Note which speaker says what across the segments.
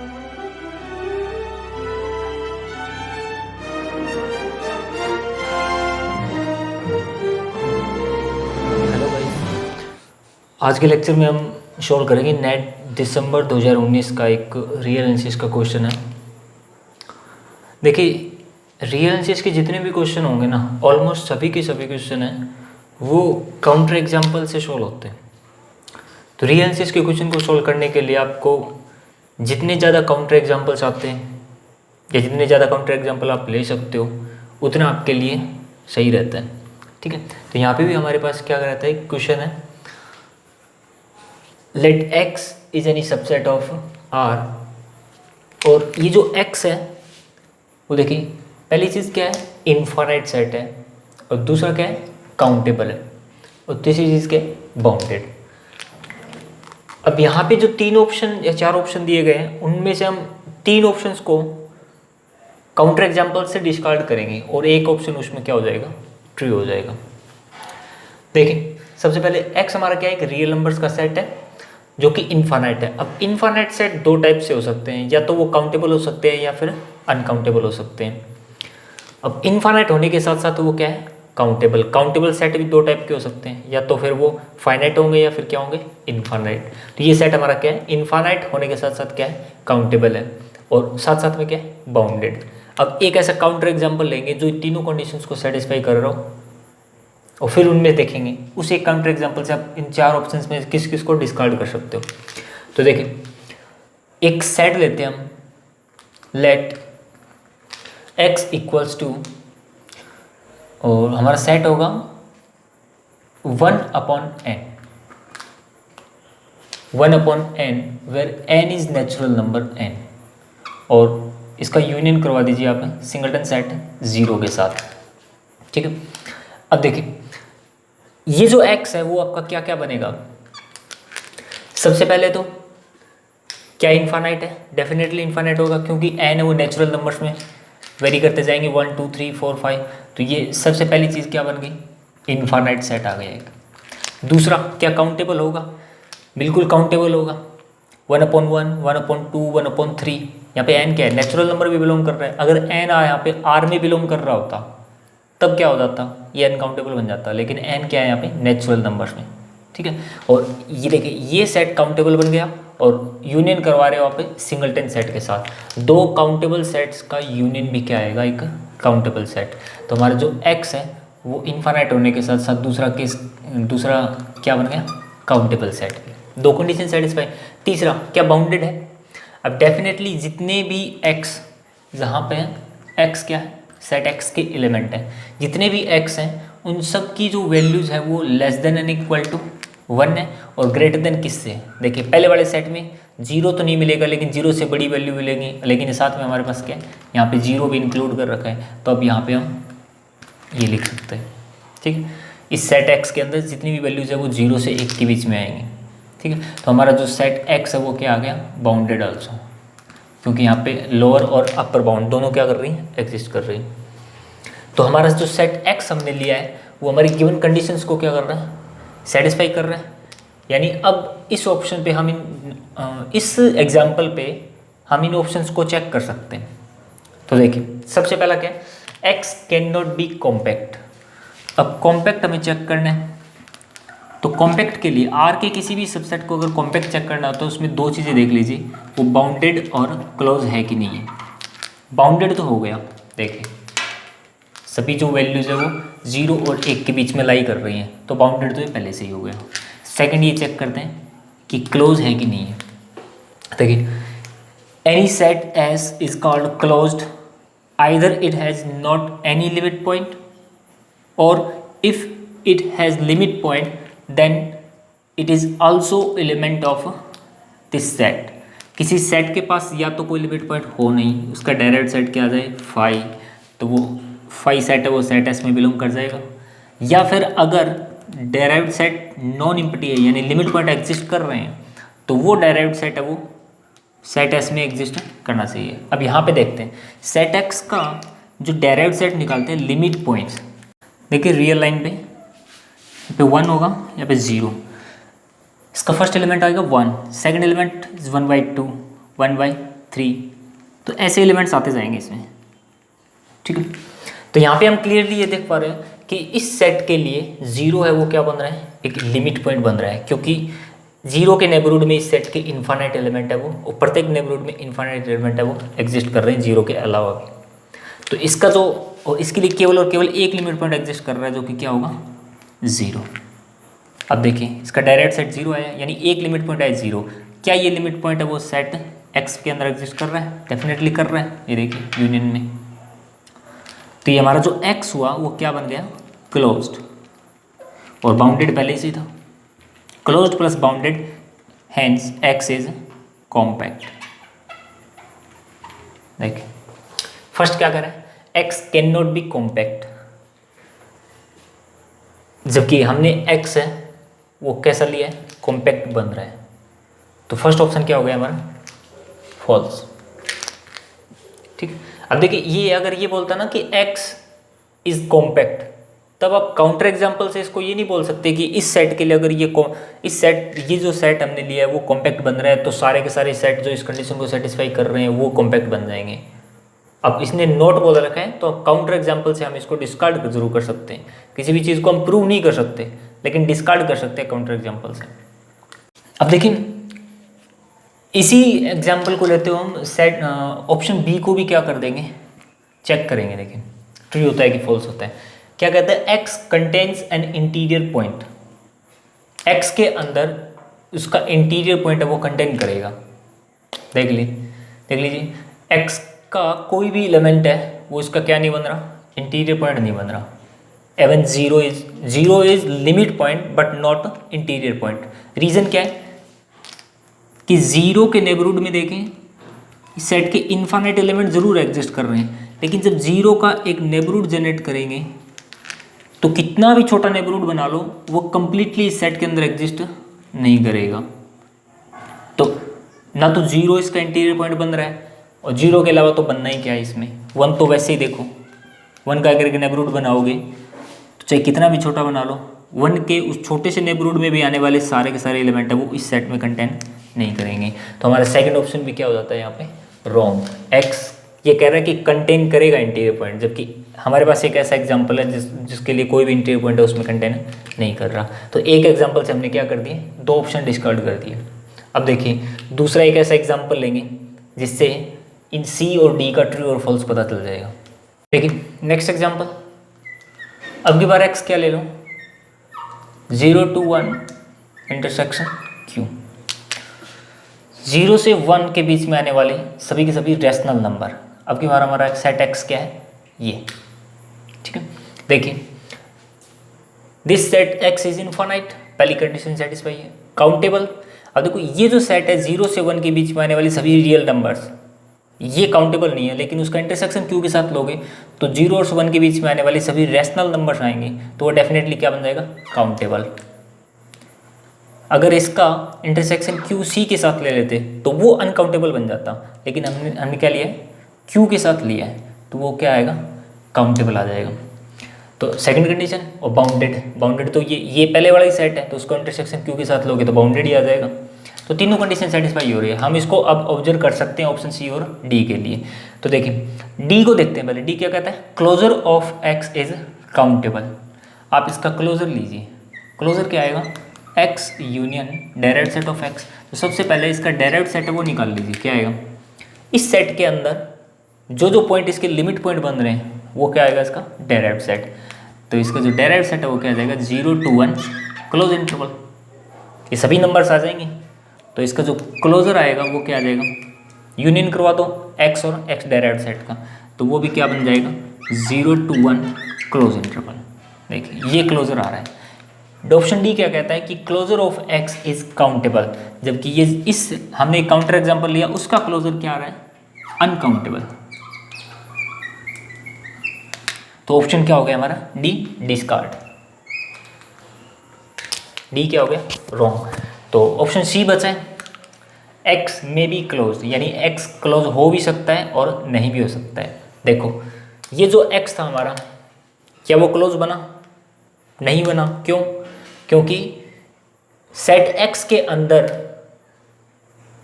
Speaker 1: Hello guys, आज के lecture में हम सॉल्व करेंगे नेट दिसंबर 2019 का एक रियल एनालिसिस का क्वेश्चन है। देखिए, रियल एनालिसिस के जितने भी क्वेश्चन होंगे ना, ऑलमोस्ट सभी के सभी क्वेश्चन हैं वो काउंटर एग्जाम्पल से सॉल्व होते हैं। तो रियल एनालिसिस के क्वेश्चन को सॉल्व करने के लिए आपको जितने ज़्यादा काउंटर एग्जाम्पल्स आते हैं या जितने ज़्यादा काउंटर एग्जाम्पल आप ले सकते हो उतना आपके लिए सही रहता है। ठीक है, तो यहाँ पे भी हमारे पास क्या रहता है, क्वेश्चन है let x is any subset of R, और ये जो x है वो देखिए, पहली चीज़ क्या है, इनफाइनाइट सेट है, और दूसरा क्या है, काउंटेबल है, और तीसरी चीज़ क्या है, बाउंडेड। अब यहाँ पे जो तीन ऑप्शन या चार ऑप्शन दिए गए हैं उनमें से हम तीन ऑप्शंस को काउंटर एग्जाम्पल से डिस्कार्ड करेंगे और एक ऑप्शन उसमें क्या हो जाएगा, ट्रू हो जाएगा। देखिए, सबसे पहले x हमारा क्या है, एक रियल नंबर्स का सेट है जो कि इनफाइनाइट है। अब इनफाइनाइट सेट दो टाइप से हो सकते हैं, या तो वो काउंटेबल हो सकते हैं या फिर अनकाउंटेबल हो सकते हैं। अब इनफाइनाइट होने के साथ साथ वो क्या है, काउंटेबल। काउंटेबल सेट भी दो टाइप के हो सकते हैं, या तो फिर वो फाइनाइट होंगे या फिर क्या होंगे, इनफाइनाइट। तो ये सेट हमारा क्या है, इनफाइनाइट होने के साथ साथ क्या है, काउंटेबल है, और साथ साथ में क्या है, बाउंडेड। अब एक ऐसा काउंटर एग्जाम्पल लेंगे जो तीनों कंडीशंस को सेटिस्फाई कर रहा हो, और फिर उनमें देखेंगे उस एक काउंटर एग्जाम्पल से आप इन चार ऑप्शंस में किस किस को डिस्कार्ड कर सकते हो। तो देखिए, एक सेट लेते हैं हम, लेट x इक्वल्स टू, और हमारा सेट होगा 1/n, 1/n where n is natural number n, और इसका यूनियन करवा दीजिए आप सिंगलटन सेट 0 के साथ। ठीक है, अब देखिए ये जो x है वो आपका क्या क्या बनेगा। सबसे पहले तो क्या इनफाइनाइट है, डेफिनेटली इनफाइनाइट होगा, क्योंकि n है वो नेचुरल नंबर्स में वेरी करते जाएंगे, 1 2 3 4 5। तो ये सबसे पहली चीज़ क्या बन गई, इनफाइनाइट सेट आ गया एक। दूसरा क्या, काउंटेबल होगा, बिल्कुल काउंटेबल होगा, 1/1 1/2 1/3। यहाँ पे n क्या है, नेचुरल नंबर भी बिलोंग कर रहा है। अगर n यहाँ पे r में बिलोंग कर रहा होता तब क्या हो जाता, ये अनकाउंटेबल बन जाता, लेकिन n क्या है यहाँ पे, नेचुरल नंबर्स में। ठीक है, और ये देखिए ये सेट काउंटेबल बन गया, और यूनियन करवा रहे हो आप सिंगलटन सेट के साथ। दो काउंटेबल सेट्स का यूनियन भी क्या आएगा, एक काउंटेबल सेट। तो हमारा जो x है वो इनफाइनाइट होने के साथ साथ दूसरा क्या बन गया, काउंटेबल सेट। दो कंडीशन सेटिस्फाई। तीसरा क्या, बाउंडेड है। अब डेफिनेटली जितने भी x जहाँ पे हैं, x क्या है, सेट x के एलिमेंट है, जितने भी x हैं उन सब की जो वैल्यूज़ है वो less than N equal to 1 है, और ग्रेटर देन किससे। देखिए पहले वाले सेट में 0 तो नहीं मिलेगा, लेकिन 0 से बड़ी वैल्यू मिलेगी, लेकिन साथ में हमारे पास क्या है, यहाँ पे 0 भी इंक्लूड कर रखा है। तो अब यहाँ पे हम ये लिख सकते हैं। ठीक है, इस सेट x के अंदर जितनी भी वैल्यूज़ है वो 0 से 1 के बीच में आएंगी। ठीक है, तो हमारा जो सेट x है वो क्या आ गया, बाउंडेड आल्सो, क्योंकि यहाँ पे लोअर और अपर बाउंड दोनों क्या कर रही हैं, एग्जिस्ट कर रही हैं। तो हमारा जो सेट x हमने लिया है वो हमारी गिवन कंडीशंस को क्या कर रहा है, सेटिस्फाई कर रहा है। यानी अब इस ऑप्शन पे हम इस एग्जाम्पल पे हम इन ऑप्शंस को चेक कर सकते हैं। तो देखिए सबसे पहला क्या है, x can not be compact. अब कॉम्पैक्ट हमें चेक करना है, तो कॉम्पैक्ट के लिए R के किसी भी सबसेट को अगर कॉम्पैक्ट चेक करना हो तो उसमें दो चीज़ें देख लीजिए, वो बाउंडेड और क्लोज है कि नहीं है। बाउंडेड तो हो गया, देखिए सभी जो वैल्यूज़ है वो 0 और 1 के बीच में लाई कर रही हैं, तो बाउंडेड तो ये पहले से ही हो गया। सेकंड ये चेक करते हैं कि क्लोज है कि नहीं है। देखिए any set S is called closed either it has not any limit point, और if it has limit point then it is also element of this set. किसी सेट के पास या तो कोई लिमिट पॉइंट हो नहीं, उसका डायरेक्ट सेट क्या आ जाए, फाई, तो वो फाई सेट है वो सेट एस में बिलोंग कर जाएगा। या फिर अगर डेराइव्ड सेट नॉन इम्पटी है, यानी लिमिट पॉइंट एग्जिस्ट कर रहे हैं, तो वो डायराइव्ड सेट है वो सेट एस में एग्जिस्ट करना चाहिए। अब यहाँ पे देखते हैं सेट एक्स का जो डायराइव्ड सेट निकालते हैं लिमिट पॉइंट्स। देखिए रियल लाइन पे 1 होगा, यहाँ पे 0। इसका फर्स्ट एलिमेंट आएगा 1, सेकंड एलिमेंट 1/2, 1/, 3, तो ऐसे एलिमेंट्स आते जाएंगे इसमें, ठीक है। तो यहाँ पे हम क्लियरली ये देख पा रहे हैं कि इस सेट के लिए 0 है वो क्या बन रहा है, एक लिमिट पॉइंट बन रहा है, क्योंकि 0 के नेबरहुड में इस सेट के इन्फाइनाइट एलिमेंट है वो, और प्रत्येक नेबरहुड में इन्फाइनाइट एलिमेंट है वो एग्जिस्ट कर रहे हैं 0 के अलावा भी। तो इसका जो, और इसके लिए केवल और केवल एक लिमिट पॉइंट एग्जिस्ट कर रहा है जो कि क्या होगा, 0। अब देखिए इसका डायरेक्ट सेट 0 आया, यानी एक लिमिट पॉइंट है 0। क्या ये लिमिट पॉइंट है वो सेट x के अंदर एग्जिस्ट कर रहा है? डेफिनेटली कर रहा है, ये देखिए यूनियन में। तो ये हमारा जो x हुआ वो क्या बन गया, क्लोज्ड, और बाउंडेड पहले से था, closed plus bounded, hence x is compact. देखिए फर्स्ट क्या कर रहा है, x can not be compact, जबकि हमने x है वो कैसा लिया है, कॉम्पैक्ट बन रहा है। तो फर्स्ट ऑप्शन क्या हो गया हमारा, फॉल्स, ठीक। अब देखिए ये अगर ये बोलता ना कि x इज कॉम्पैक्ट, तब आप काउंटर एग्जांपल से इसको ये नहीं बोल सकते कि इस सेट के लिए अगर ये जो सेट हमने लिया है वो कॉम्पैक्ट बन रहा है, तो सारे के सारे सेट जो इस कंडीशन को सेटिस्फाई कर रहे हैं वो कॉम्पैक्ट बन जाएंगे। अब इसने नोट बोल रखा है, तो काउंटर एग्जांपल से हम इसको डिस्कार्ड जरूर कर सकते हैं। किसी भी चीज़ को हम प्रूव नहीं कर सकते, लेकिन डिस्कार्ड कर सकते हैं काउंटर एग्जांपल से। अब देखिए इसी एग्जांपल को लेते हुए हम सेट ऑप्शन बी को भी क्या कर देंगे, चेक करेंगे। देखिए ट्रू होता है कि फॉल्स होता है। क्या कहता है, x contains an interior point, x के अंदर उसका इंटीरियर पॉइंट है वो कंटेन करेगा। देख लीजिए x का कोई भी एलिमेंट है वो इसका क्या नहीं बन रहा, इंटीरियर पॉइंट नहीं बन रहा। Even 0 is limit point but not interior point. Reason क्या है कि 0 के नेबरहुड में देखें इस सेट के इनफाइनाइट एलिमेंट जरूर एग्जिस्ट कर रहे हैं, लेकिन जब 0 का एक नेबरहुड जनरेट करेंगे तो कितना भी छोटा नेबरहुड बना लो वो कंप्लीटली इस सेट के अंदर एग्जिस्ट नहीं करेगा। तो ना तो 0 इसका इंटीरियर पॉइंट बन रहा है, और 0 के अलावा तो बनना ही क्या है इसमें, 1 तो वैसे ही देखो 1 का अगर नेबरहुड बनाओगे तो चाहे कितना भी छोटा बना लो, 1 के उस छोटे से नेबरहुड में भी आने वाले सारे के सारे एलिमेंट है वो इस सेट में कंटेन नहीं करेंगे। तो हमारा सेकंड ऑप्शन भी क्या हो जाता है यहाँ पे, रॉन्ग। x ये कह रहा है कि कंटेन करेगा इंटीरियर पॉइंट, जबकि हमारे पास एक ऐसा एग्जांपल है जिसके लिए कोई भी इंटीरियर पॉइंट है उसमें कंटेन नहीं कर रहा। तो एक एग्जांपल से हमने क्या कर दिए, 2 ऑप्शन डिस्कार्ड कर दिए। अब देखिए दूसरा एक ऐसा एग्जांपल लेंगे जिससे इन C और D का ट्रू और फॉल्स पता चल जाएगा। देखिए नेक्स्ट एग्जांपल, अब की बार x क्या ले लो, 0 to 1 इंटरसेक्शन Q। 0 से 1 के बीच में आने वाले सभी के सभी रैशनल नंबर। अब की बार हमारा सेट x क्या है, ये, ठीक है। देखिए this set x is infinite, पहली कंडीशन सेटिस्फाई है। काउंटेबल, अब देखो ये जो सेट है 0 से 1 के बीच में आने वाली सभी रियल नंबर्स, ये काउंटेबल नहीं है, लेकिन उसका इंटरसेक्शन Q के साथ लोगे तो 0 और 1 के बीच में आने वाली सभी रैशनल नंबर्स आएंगे, तो वो डेफिनेटली क्या बन जाएगा, काउंटेबल। अगर इसका इंटरसेक्शन Q C के साथ ले लेते तो वो अनकाउंटेबल बन जाता, लेकिन हमने क्या लिया है, Q के साथ लिया है, तो वो क्या आएगा, काउंटेबल आ जाएगा। तो सेकंड कंडीशन, और बाउंडेड तो ये पहले वाला ही सेट है, तो उसको इंटरसेक्शन Q के साथ लोगे तो बाउंडेड ही आ जाएगा। तो तीनों कंडीशन सेटिस्फाई हो रही है। हम इसको अब ऑब्जर्व कर सकते हैं ऑप्शन सी और डी के लिए। तो देखिए डी को देखते हैं पहले। डी क्या कहता है, closure of X is countable. आप इसका क्लोजर लीजिए, क्लोजर क्या आएगा, X union direct set of X. तो सबसे पहले इसका डायरेक्ट सेट है वो निकाल लीजिए, क्या आएगा, इस सेट के अंदर जो पॉइंट इसके लिमिट पॉइंट बन रहे हैं वो क्या आएगा, इसका डायरेक्ट सेट। तो इसका जो डायरेक्ट सेट है वो क्या आ जाएगा, 0 to 1 क्लोज इंटरवल, ये सभी नंबर्स आ जाएंगे। तो इसका जो क्लोजर आएगा वो क्या आ जाएगा, यूनियन करवा दो x और x डायरेक्ट सेट का, तो वो भी क्या बन जाएगा, 0 to 1 क्लोज इंटरवल। देखिए ये क्लोजर आ रहा है। ऑप्शन डी क्या कहता है कि closure of x is countable, जबकि ये इस हमने एक काउंटर एग्जांपल लिया, उसका क्लोजर क्या आ रहा है, अनकाउंटेबल। तो ऑप्शन क्या हो गया हमारा, डी डिस्कार्ड। डी क्या हो गया, रॉन्ग। तो ऑप्शन सी बचा है, x में बी क्लोज, यानी x क्लोज हो भी सकता है और नहीं भी हो सकता है। देखो ये जो x था हमारा, क्या वो क्लोज बना, नहीं बना। क्यों, क्योंकि सेट x के अंदर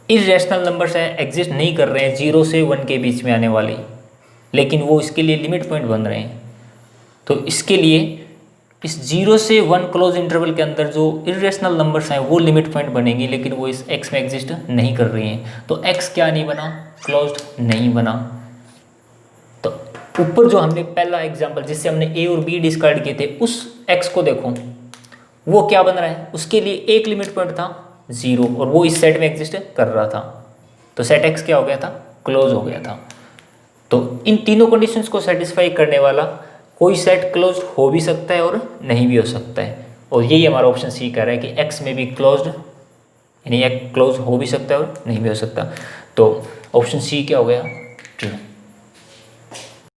Speaker 1: इरेशनल नंबर्स है एग्जिस्ट नहीं कर रहे हैं 0 से 1 के बीच में आने वाले, लेकिन वो इसके लिए लिमिट पॉइंट बन रहे हैं। तो इसके लिए इस 0 से 1 क्लोज इंटरवल के अंदर जो इरेशनल नंबर्स हैं वो लिमिट पॉइंट बनेंगी, लेकिन वो इस x में एग्जिस्ट नहीं कर रही हैं। तो x क्या नहीं बना, क्लोज्ड नहीं बना। तो ऊपर जो हमने पहला एग्जांपल जिससे हमने a और b डिस्कार्ड किए थे, उस x को देखो वो क्या बन रहा है, उसके लिए एक लिमिट पॉइंट था 0 और वो इस सेट में एग्जिस्ट कर रहा था। तो सेट x क्या हो गया था, क्लोज हो गया था। तो इन तीनों कंडीशंस को सेटिस्फाई करने वाला कोई सेट क्लोज्ड हो भी सकता है और नहीं भी हो सकता है, और यही हमारा ऑप्शन सी कह रहा है कि x में भी क्लोज्ड यानी क्लोज हो भी सकता है और नहीं भी हो सकता। तो ऑप्शन सी क्या हो गया,